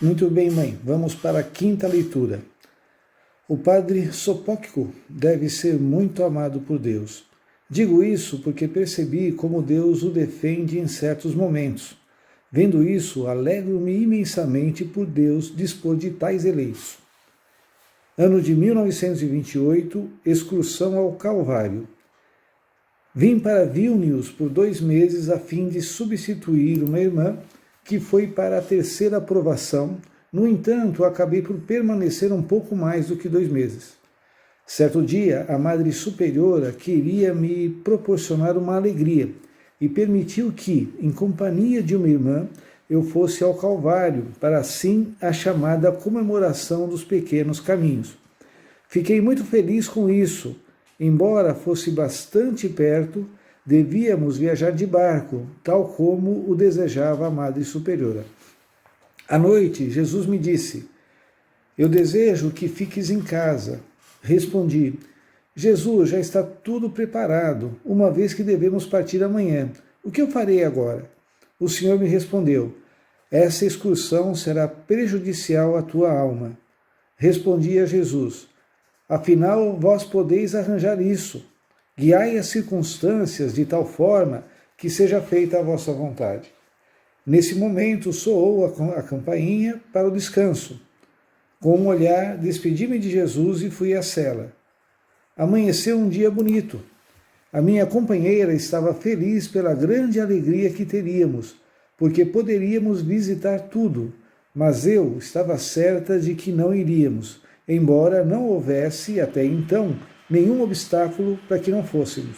Muito bem, mãe. Vamos para a quinta leitura. O padre Sopóclico deve ser muito amado por Deus. Digo isso porque percebi como Deus o defende em certos momentos. Vendo isso, alegro-me imensamente por Deus dispor de tais eleitos. Ano de 1928, excursão ao Calvário. Vim para Vilnius por 2 meses a fim de substituir uma irmã que foi para a terceira aprovação. No entanto, acabei por permanecer um pouco mais do que 2 meses. Certo dia, a Madre Superiora queria me proporcionar uma alegria e permitiu que, em companhia de uma irmã, eu fosse ao Calvário, para assim a chamada comemoração dos pequenos caminhos. Fiquei muito feliz com isso. Embora fosse bastante perto, devíamos viajar de barco, tal como o desejava a Madre Superiora. À noite, Jesus me disse: eu desejo que fiques em casa. Respondi: Jesus, já está tudo preparado, uma vez que devemos partir amanhã. O que eu farei agora? O Senhor me respondeu: essa excursão será prejudicial à tua alma. Respondi a Jesus: afinal, vós podeis arranjar isso. Guiai as circunstâncias de tal forma que seja feita a vossa vontade. Nesse momento, soou a campainha para o descanso. Com um olhar, despedi-me de Jesus e fui à cela. Amanheceu um dia bonito. A minha companheira estava feliz pela grande alegria que teríamos, porque poderíamos visitar tudo, mas eu estava certa de que não iríamos, embora não houvesse, até então, nenhum obstáculo para que não fôssemos.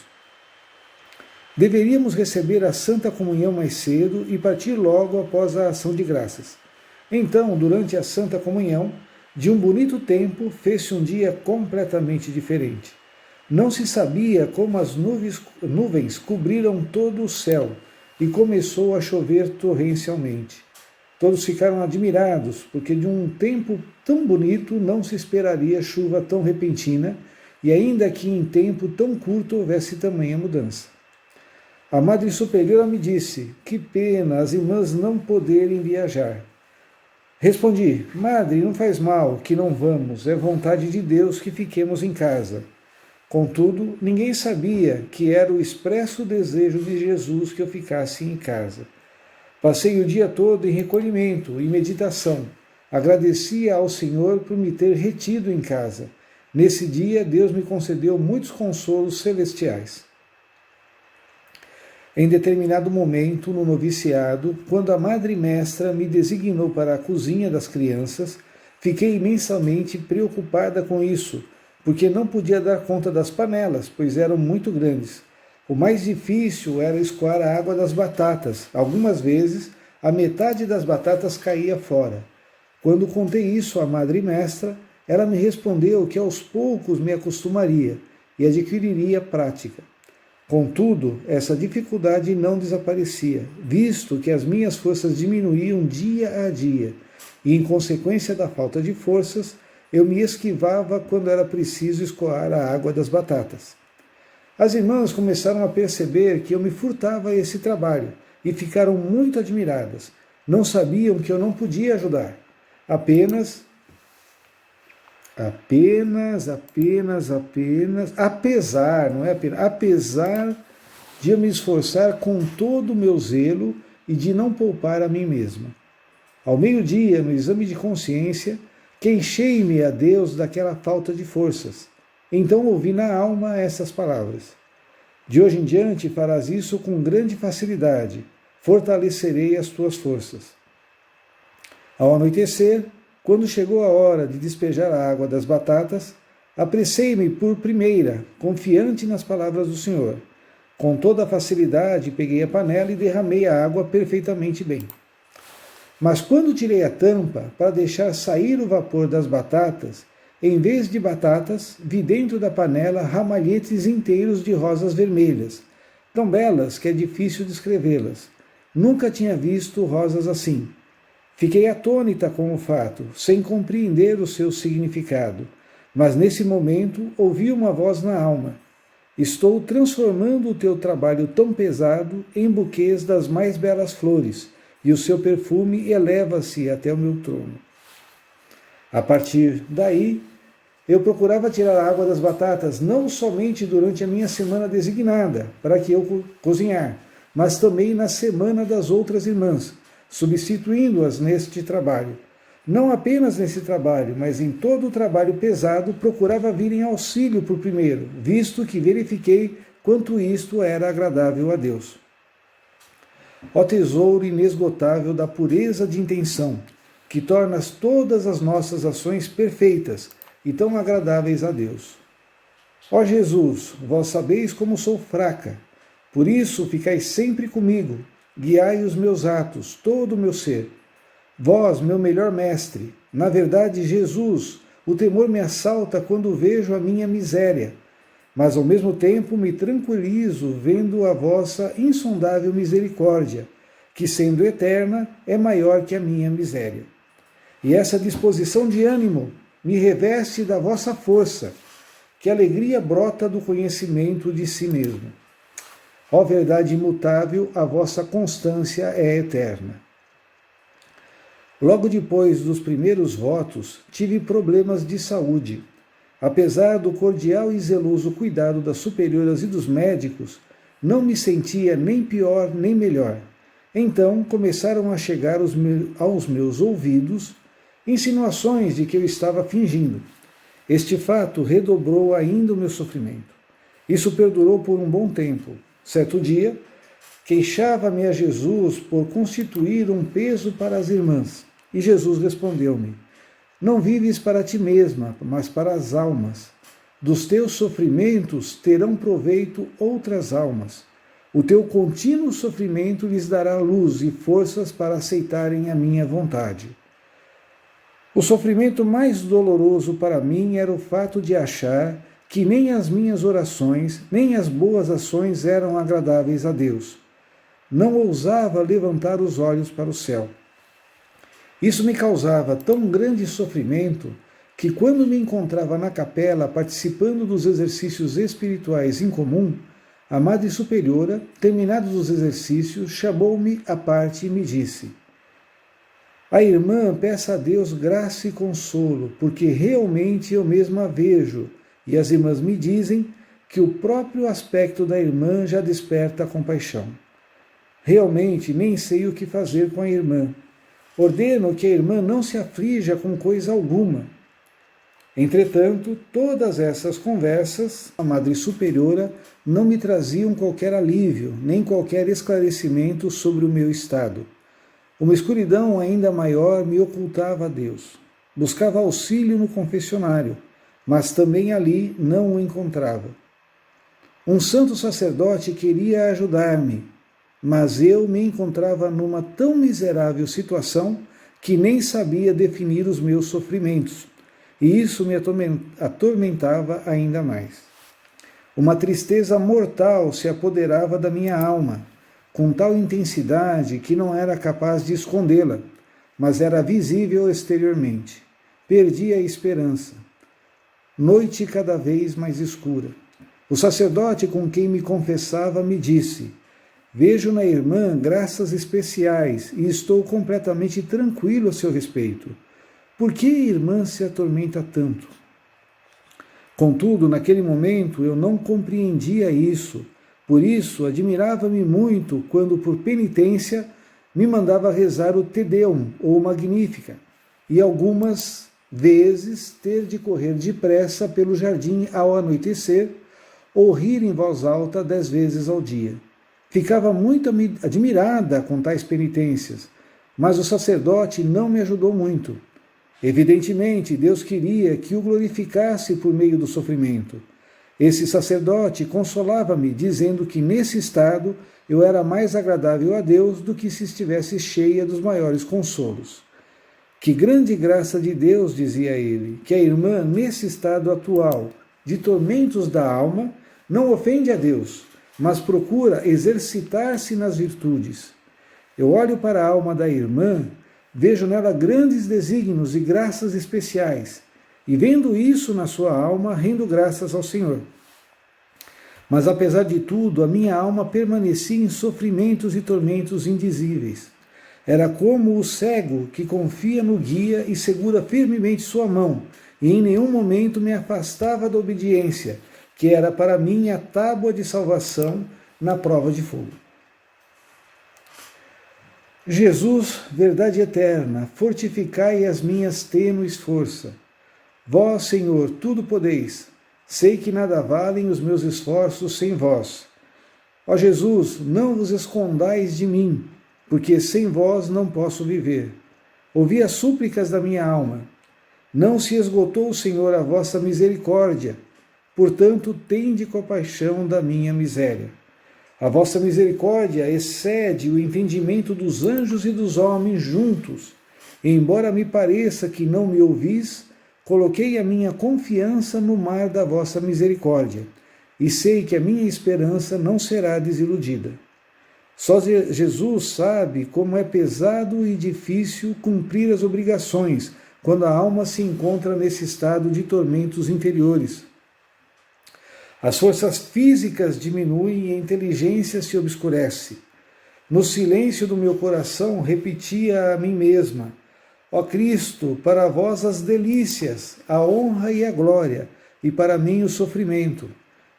Deveríamos receber a Santa Comunhão mais cedo e partir logo após a ação de graças. Então, durante a Santa Comunhão, de um bonito tempo, fez-se um dia completamente diferente. Não se sabia como as nuvens cobriram todo o céu e começou a chover torrencialmente. Todos ficaram admirados, porque de um tempo tão bonito não se esperaria chuva tão repentina, e ainda que em tempo tão curto houvesse tamanha mudança. A Madre Superiora me disse: que pena as irmãs não poderem viajar. Respondi: Madre, não faz mal que não vamos, é vontade de Deus que fiquemos em casa. Contudo, ninguém sabia que era o expresso desejo de Jesus que eu ficasse em casa. Passei o dia todo em recolhimento e meditação. Agradecia ao Senhor por me ter retido em casa. Nesse dia, Deus me concedeu muitos consolos celestiais. Em determinado momento, no noviciado, quando a Madre Mestra me designou para a cozinha das crianças, fiquei imensamente preocupada com isso, porque não podia dar conta das panelas, pois eram muito grandes. O mais difícil era escoar a água das batatas. Algumas vezes, a metade das batatas caía fora. Quando contei isso à Madre Mestra, ela me respondeu que aos poucos me acostumaria e adquiriria prática. Contudo, essa dificuldade não desaparecia, visto que as minhas forças diminuíam dia a dia, e em consequência da falta de forças, eu me esquivava quando era preciso escoar a água das batatas. As irmãs começaram a perceber que eu me furtava a esse trabalho e ficaram muito admiradas. Não sabiam que eu não podia ajudar. Apesar de eu me esforçar com todo o meu zelo e de não poupar a mim mesma. Ao meio-dia, no exame de consciência, queixei-me a Deus daquela falta de forças. Então ouvi na alma essas palavras: de hoje em diante farás isso com grande facilidade, fortalecerei as tuas forças. Ao anoitecer, quando chegou a hora de despejar a água das batatas, apressei-me por primeira, confiante nas palavras do Senhor. Com toda a facilidade, peguei a panela e derramei a água perfeitamente bem. Mas quando tirei a tampa para deixar sair o vapor das batatas, em vez de batatas, vi dentro da panela ramalhetes inteiros de rosas vermelhas, tão belas que é difícil descrevê-las. Nunca tinha visto rosas assim. Fiquei atônita com o fato, sem compreender o seu significado, mas nesse momento ouvi uma voz na alma: estou transformando o teu trabalho tão pesado em buquês das mais belas flores, e o seu perfume eleva-se até o meu trono. A partir daí, eu procurava tirar a água das batatas não somente durante a minha semana designada para que eu cozinhar, mas também na semana das outras irmãs, substituindo-as neste trabalho. Não apenas nesse trabalho, mas em todo o trabalho pesado, procurava vir em auxílio por primeiro, visto que verifiquei quanto isto era agradável a Deus. Ó tesouro inesgotável da pureza de intenção, que tornas todas as nossas ações perfeitas e tão agradáveis a Deus. Ó Jesus, vós sabeis como sou fraca, por isso ficai sempre comigo, guiai os meus atos, todo o meu ser. Vós, meu melhor mestre, na verdade, Jesus, o temor me assalta quando vejo a minha miséria, mas ao mesmo tempo me tranquilizo vendo a vossa insondável misericórdia, que sendo eterna, é maior que a minha miséria. E essa disposição de ânimo me reveste da vossa força, que alegria brota do conhecimento de si mesmo. Ó verdade imutável, a vossa constância é eterna. Logo depois dos primeiros votos, tive problemas de saúde. Apesar do cordial e zeloso cuidado das superioras e dos médicos, não me sentia nem pior nem melhor. Então começaram a chegar aos meus ouvidos insinuações de que eu estava fingindo. Este fato redobrou ainda o meu sofrimento. Isso perdurou por um bom tempo. Certo dia, queixava-me a Jesus por constituir um peso para as irmãs. E Jesus respondeu-me: não vives para ti mesma, mas para as almas. Dos teus sofrimentos terão proveito outras almas. O teu contínuo sofrimento lhes dará luz e forças para aceitarem a minha vontade. O sofrimento mais doloroso para mim era o fato de achar que nem as minhas orações, nem as boas ações eram agradáveis a Deus. Não ousava levantar os olhos para o céu. Isso me causava tão grande sofrimento que, quando me encontrava na capela participando dos exercícios espirituais em comum, a Madre Superiora, terminados os exercícios, chamou-me à parte e me disse: a irmã peça a Deus graça e consolo, porque realmente eu mesma a vejo, e as irmãs me dizem que o próprio aspecto da irmã já desperta compaixão. Realmente nem sei o que fazer com a irmã. Ordeno que a irmã não se aflija com coisa alguma. Entretanto, todas essas conversas, a Madre Superiora, não me traziam qualquer alívio, nem qualquer esclarecimento sobre o meu estado. Uma escuridão ainda maior me ocultava a Deus. Buscava auxílio no confessionário, mas também ali não o encontrava. Um santo sacerdote queria ajudar-me, mas eu me encontrava numa tão miserável situação que nem sabia definir os meus sofrimentos, e isso me atormentava ainda mais. Uma tristeza mortal se apoderava da minha alma, com tal intensidade que não era capaz de escondê-la, mas era visível exteriormente. Perdi a esperança. Noite cada vez mais escura. O sacerdote com quem me confessava me disse: vejo na irmã graças especiais e estou completamente tranquilo a seu respeito. Por que a irmã se atormenta tanto? Contudo, naquele momento eu não compreendia isso. Por isso, admirava-me muito quando, por penitência, me mandava rezar o Te Deum ou o Magnífica, e algumas vezes ter de correr depressa pelo jardim ao anoitecer ou rir em voz alta 10 vezes ao dia. Ficava muito admirada com tais penitências, mas o sacerdote não me ajudou muito. Evidentemente, Deus queria que o glorificasse por meio do sofrimento. Esse sacerdote consolava-me, dizendo que nesse estado eu era mais agradável a Deus do que se estivesse cheia dos maiores consolos. Que grande graça de Deus, dizia ele, que a irmã, nesse estado atual de tormentos da alma, não ofende a Deus, mas procura exercitar-se nas virtudes. Eu olho para a alma da irmã, vejo nela grandes desígnios e graças especiais, e vendo isso na sua alma, rendo graças ao Senhor. Mas apesar de tudo, a minha alma permanecia em sofrimentos e tormentos indizíveis. Era como o cego que confia no guia e segura firmemente sua mão, e em nenhum momento me afastava da obediência, que era para mim a tábua de salvação na prova de fogo. Jesus, verdade eterna, fortificai as minhas tênues forças. Vós, Senhor, tudo podeis. Sei que nada valem os meus esforços sem vós. Ó Jesus, não vos escondais de mim, porque sem vós não posso viver. Ouvi as súplicas da minha alma. Não se esgotou, Senhor, a vossa misericórdia. Portanto, tende compaixão da minha miséria. A vossa misericórdia excede o entendimento dos anjos e dos homens juntos. Embora me pareça que não me ouvis, coloquei a minha confiança no mar da vossa misericórdia, e sei que a minha esperança não será desiludida. Só Jesus sabe como é pesado e difícil cumprir as obrigações quando a alma se encontra nesse estado de tormentos inferiores. As forças físicas diminuem e a inteligência se obscurece. No silêncio do meu coração repetia a mim mesma: ó Cristo, para vós as delícias, a honra e a glória, e para mim o sofrimento.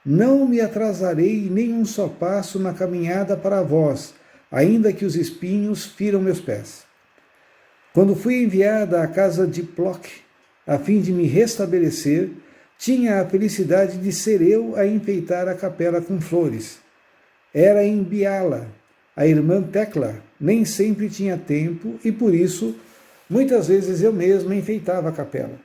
Não me atrasarei nem um só passo na caminhada para vós, ainda que os espinhos firam meus pés. Quando fui enviada à casa de Plock, a fim de me restabelecer, tinha a felicidade de ser eu a enfeitar a capela com flores. Era em Biala. A irmã Tecla nem sempre tinha tempo e, por isso, muitas vezes eu mesma enfeitava a capela.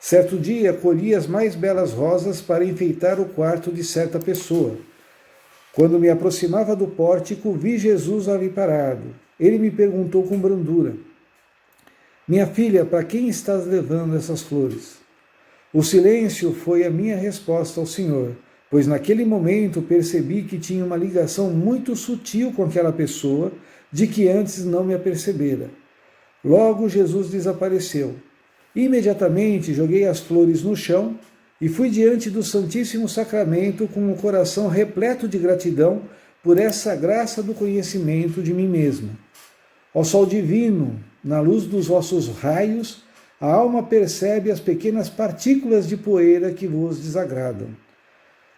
Certo dia, colhi as mais belas rosas para enfeitar o quarto de certa pessoa. Quando me aproximava do pórtico, vi Jesus ali parado. Ele me perguntou com brandura: minha filha, para quem estás levando essas flores? O silêncio foi a minha resposta ao Senhor, pois naquele momento percebi que tinha uma ligação muito sutil com aquela pessoa, de que antes não me apercebera. Logo Jesus desapareceu. Imediatamente joguei as flores no chão e fui diante do Santíssimo Sacramento com o coração repleto de gratidão por essa graça do conhecimento de mim mesma. Ó Sol Divino, na luz dos vossos raios, a alma percebe as pequenas partículas de poeira que vos desagradam.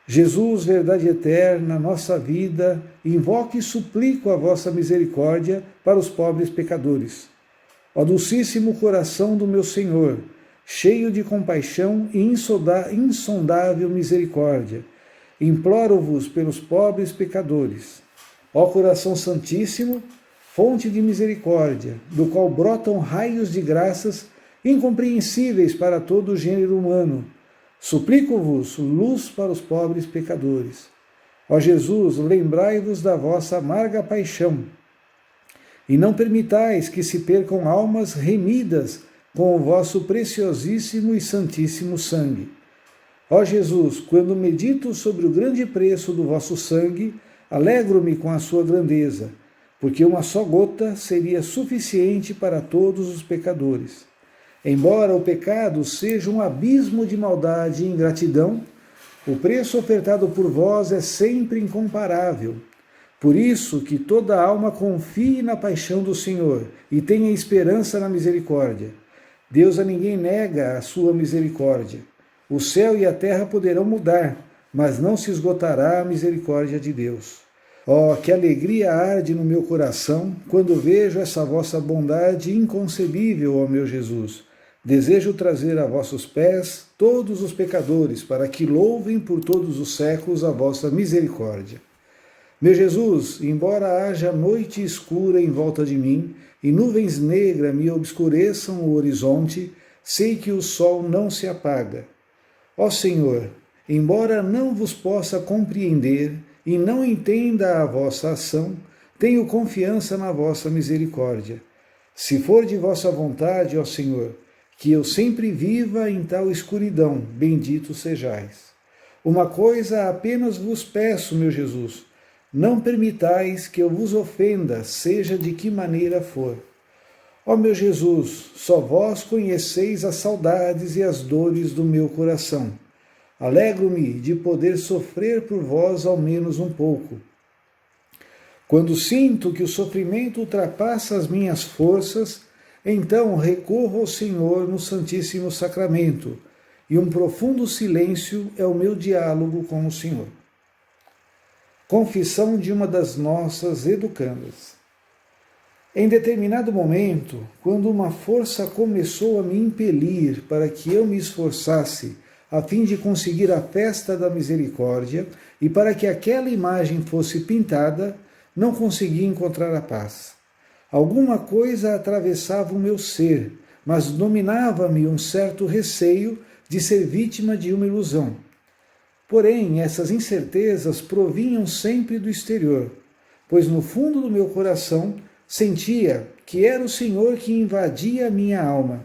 Jesus, verdade eterna, nossa vida, invoco e suplico a vossa misericórdia para os pobres pecadores. Ó Dulcíssimo coração do meu Senhor, cheio de compaixão e insondável misericórdia, imploro-vos pelos pobres pecadores. Ó Coração Santíssimo, fonte de misericórdia, do qual brotam raios de graças incompreensíveis para todo o gênero humano, suplico-vos luz para os pobres pecadores. Ó Jesus, lembrai-vos da vossa amarga paixão, e não permitais que se percam almas remidas com o vosso preciosíssimo e santíssimo sangue. Ó Jesus, quando medito sobre o grande preço do vosso sangue, alegro-me com a sua grandeza, porque uma só gota seria suficiente para todos os pecadores. Embora o pecado seja um abismo de maldade e ingratidão, o preço ofertado por vós é sempre incomparável. Por isso que toda alma confie na paixão do Senhor e tenha esperança na misericórdia. Deus a ninguém nega a sua misericórdia. O céu e a terra poderão mudar, mas não se esgotará a misericórdia de Deus. Oh, que alegria arde no meu coração quando vejo essa vossa bondade inconcebível, ó meu Jesus. Desejo trazer a vossos pés todos os pecadores, para que louvem por todos os séculos a vossa misericórdia. Meu Jesus, embora haja noite escura em volta de mim e nuvens negras me obscureçam o horizonte, sei que o sol não se apaga. Ó Senhor, embora não vos possa compreender e não entenda a vossa ação, tenho confiança na vossa misericórdia. Se for de vossa vontade, ó Senhor, que eu sempre viva em tal escuridão, bendito sejais. Uma coisa apenas vos peço, meu Jesus, não permitais que eu vos ofenda, seja de que maneira for. Ó meu Jesus, só vós conheceis as saudades e as dores do meu coração. Alegro-me de poder sofrer por vós ao menos um pouco. Quando sinto que o sofrimento ultrapassa as minhas forças, então recorro ao Senhor no Santíssimo Sacramento, e um profundo silêncio é o meu diálogo com o Senhor. Confissão de uma das nossas educandas. Em determinado momento, quando uma força começou a me impelir para que eu me esforçasse a fim de conseguir a festa da misericórdia e para que aquela imagem fosse pintada, não consegui encontrar a paz. Alguma coisa atravessava o meu ser, mas dominava-me um certo receio de ser vítima de uma ilusão. Porém, essas incertezas provinham sempre do exterior, pois no fundo do meu coração sentia que era o Senhor que invadia a minha alma.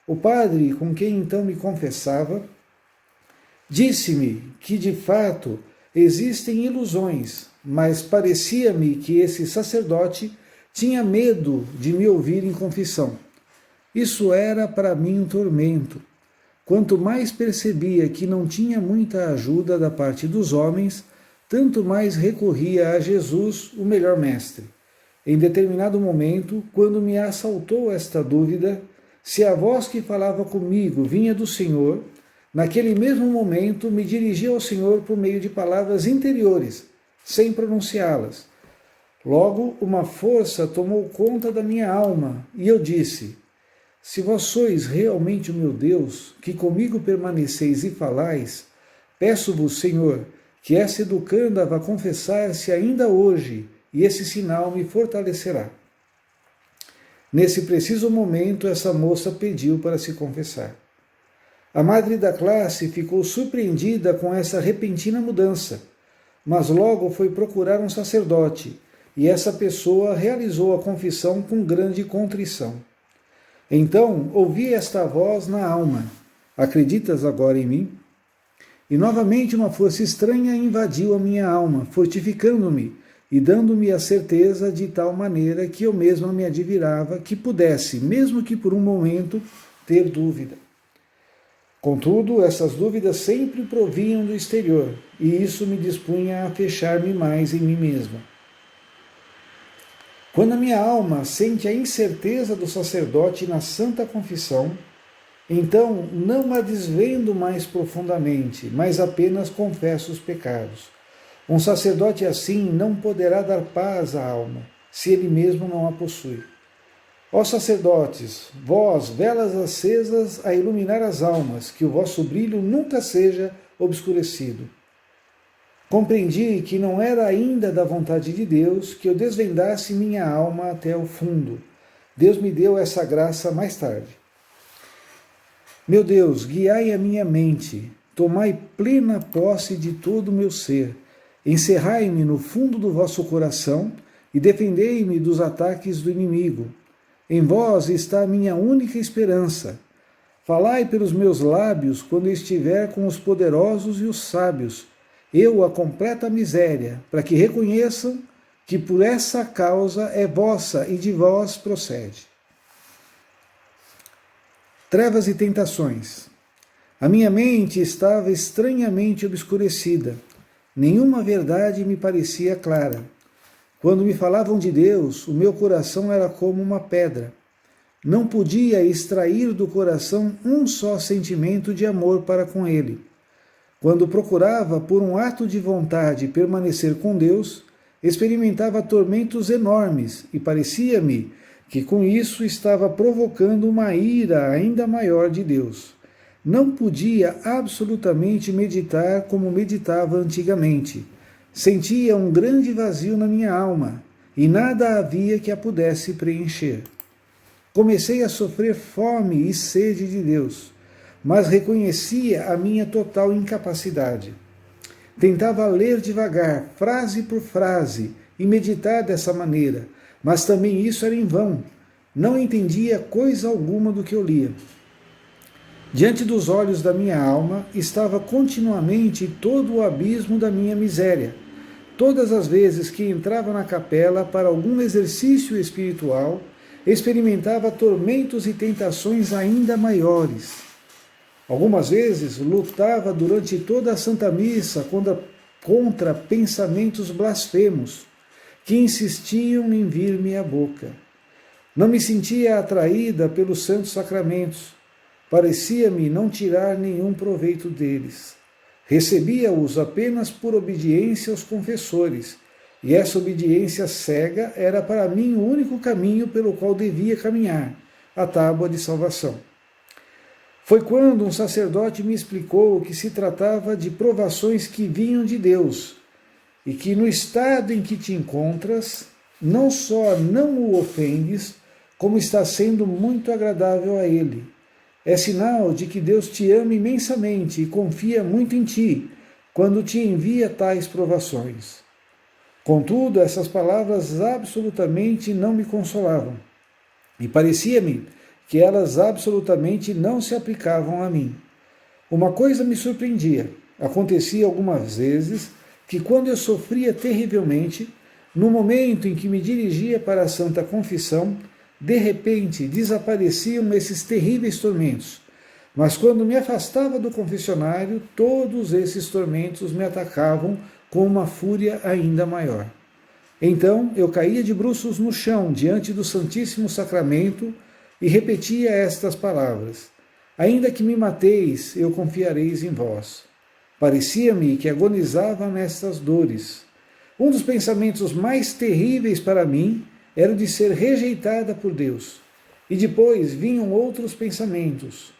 O padre, com quem então me confessava, disse-me que, de fato, existem ilusões, mas parecia-me que esse sacerdote tinha medo de me ouvir em confissão. Isso era para mim um tormento. Quanto mais percebia que não tinha muita ajuda da parte dos homens, tanto mais recorria a Jesus, o melhor mestre. Em determinado momento, quando me assaltou esta dúvida, se a voz que falava comigo vinha do Senhor, naquele mesmo momento me dirigi ao Senhor por meio de palavras interiores, sem pronunciá-las. Logo, uma força tomou conta da minha alma, e eu disse: se vós sois realmente o meu Deus, que comigo permaneceis e falais, peço-vos, Senhor, que essa educanda vá confessar-se ainda hoje, e esse sinal me fortalecerá. Nesse preciso momento, essa moça pediu para se confessar. A madre da classe ficou surpreendida com essa repentina mudança, mas logo foi procurar um sacerdote, e essa pessoa realizou a confissão com grande contrição. Então ouvi esta voz na alma: acreditas agora em mim? E novamente uma força estranha invadiu a minha alma, fortificando-me e dando-me a certeza de tal maneira que eu mesma me admirava que pudesse, mesmo que por um momento, ter dúvida. Contudo, essas dúvidas sempre provinham do exterior, e isso me dispunha a fechar-me mais em mim mesma. Quando a minha alma sente a incerteza do sacerdote na Santa Confissão, então não a desvendo mais profundamente, mas apenas confesso os pecados. Um sacerdote assim não poderá dar paz à alma, se ele mesmo não a possui. Ó sacerdotes, vós, velas acesas a iluminar as almas, que o vosso brilho nunca seja obscurecido. Compreendi que não era ainda da vontade de Deus que eu desvendasse minha alma até o fundo. Deus me deu essa graça mais tarde. Meu Deus, guiai a minha mente, tomai plena posse de todo o meu ser, encerrai-me no fundo do vosso coração e defendei-me dos ataques do inimigo. Em vós está a minha única esperança. Falai pelos meus lábios quando eu estiver com os poderosos e os sábios, eu a completa miséria, para que reconheçam que por essa causa é vossa e de vós procede. Trevas e tentações. A minha mente estava estranhamente obscurecida. Nenhuma verdade me parecia clara. Quando me falavam de Deus, o meu coração era como uma pedra. Não podia extrair do coração um só sentimento de amor para com Ele. Quando procurava, por um ato de vontade, permanecer com Deus, experimentava tormentos enormes e parecia-me que com isso estava provocando uma ira ainda maior de Deus. Não podia absolutamente meditar como meditava antigamente. Sentia um grande vazio na minha alma e nada havia que a pudesse preencher. Comecei a sofrer fome e sede de Deus, mas reconhecia a minha total incapacidade. Tentava ler devagar, frase por frase, e meditar dessa maneira, mas também isso era em vão. Não entendia coisa alguma do que eu lia. Diante dos olhos da minha alma estava continuamente todo o abismo da minha miséria. Todas as vezes que entrava na capela para algum exercício espiritual, experimentava tormentos e tentações ainda maiores. Algumas vezes lutava durante toda a Santa Missa contra pensamentos blasfemos, que insistiam em vir-me à boca. Não me sentia atraída pelos santos sacramentos. Parecia-me não tirar nenhum proveito deles. Recebia-os apenas por obediência aos confessores, e essa obediência cega era para mim o único caminho pelo qual devia caminhar, a tábua de salvação. Foi quando um sacerdote me explicou que se tratava de provações que vinham de Deus, e que no estado em que te encontras, não só não o ofendes, como está sendo muito agradável a Ele. É sinal de que Deus te ama imensamente e confia muito em ti, quando te envia tais provações. Contudo, essas palavras absolutamente não me consolavam, e parecia-me que elas absolutamente não se aplicavam a mim. Uma coisa me surpreendia. Acontecia algumas vezes que, quando eu sofria terrivelmente, no momento em que me dirigia para a Santa Confissão, de repente desapareciam esses terríveis tormentos. Mas quando me afastava do confessionário, todos esses tormentos me atacavam com uma fúria ainda maior. Então eu caía de bruços no chão diante do Santíssimo Sacramento e repetia estas palavras: ainda que me mateis, eu confiareis em vós. Parecia-me que agonizava nestas dores. Um dos pensamentos mais terríveis para mim era o de ser rejeitada por Deus. E depois vinham outros pensamentos.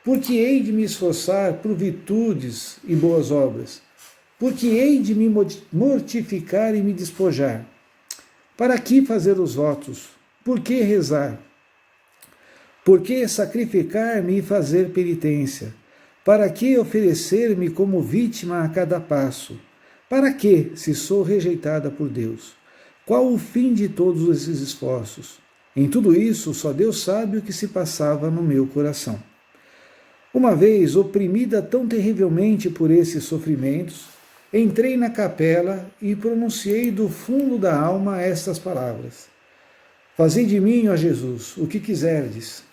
Por que hei de me esforçar por virtudes e boas obras? Por que hei de me mortificar e me despojar? Para que fazer os votos? Por que rezar? Por que sacrificar-me e fazer penitência? Para que oferecer-me como vítima a cada passo? Para que, se sou rejeitada por Deus? Qual o fim de todos esses esforços? Em tudo isso, só Deus sabe o que se passava no meu coração. Uma vez, oprimida tão terrivelmente por esses sofrimentos, entrei na capela e pronunciei do fundo da alma estas palavras: fazei de mim, ó Jesus, o que quiserdes.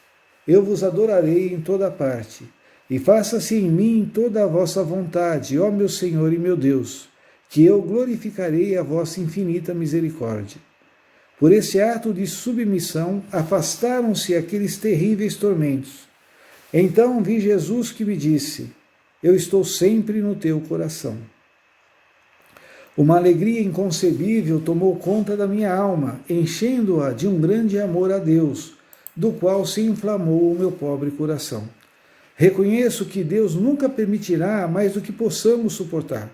Eu vos adorarei em toda parte, e faça-se em mim toda a vossa vontade, ó meu Senhor e meu Deus, que eu glorificarei a vossa infinita misericórdia. Por esse ato de submissão, afastaram-se aqueles terríveis tormentos. Então vi Jesus que me disse: eu estou sempre no teu coração. Uma alegria inconcebível tomou conta da minha alma, enchendo-a de um grande amor a Deus, do qual se inflamou o meu pobre coração. Reconheço que Deus nunca permitirá mais do que possamos suportar.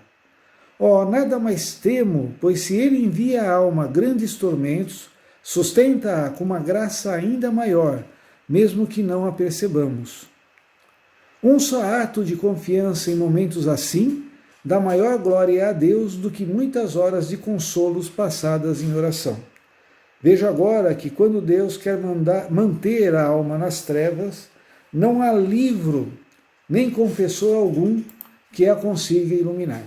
Nada mais temo, pois se Ele envia à alma grandes tormentos, sustenta-a com uma graça ainda maior, mesmo que não a percebamos. Um só ato de confiança em momentos assim dá maior glória a Deus do que muitas horas de consolos passadas em oração. Vejo agora que quando Deus quer manter a alma nas trevas, não há livro, nem confessor algum que a consiga iluminar.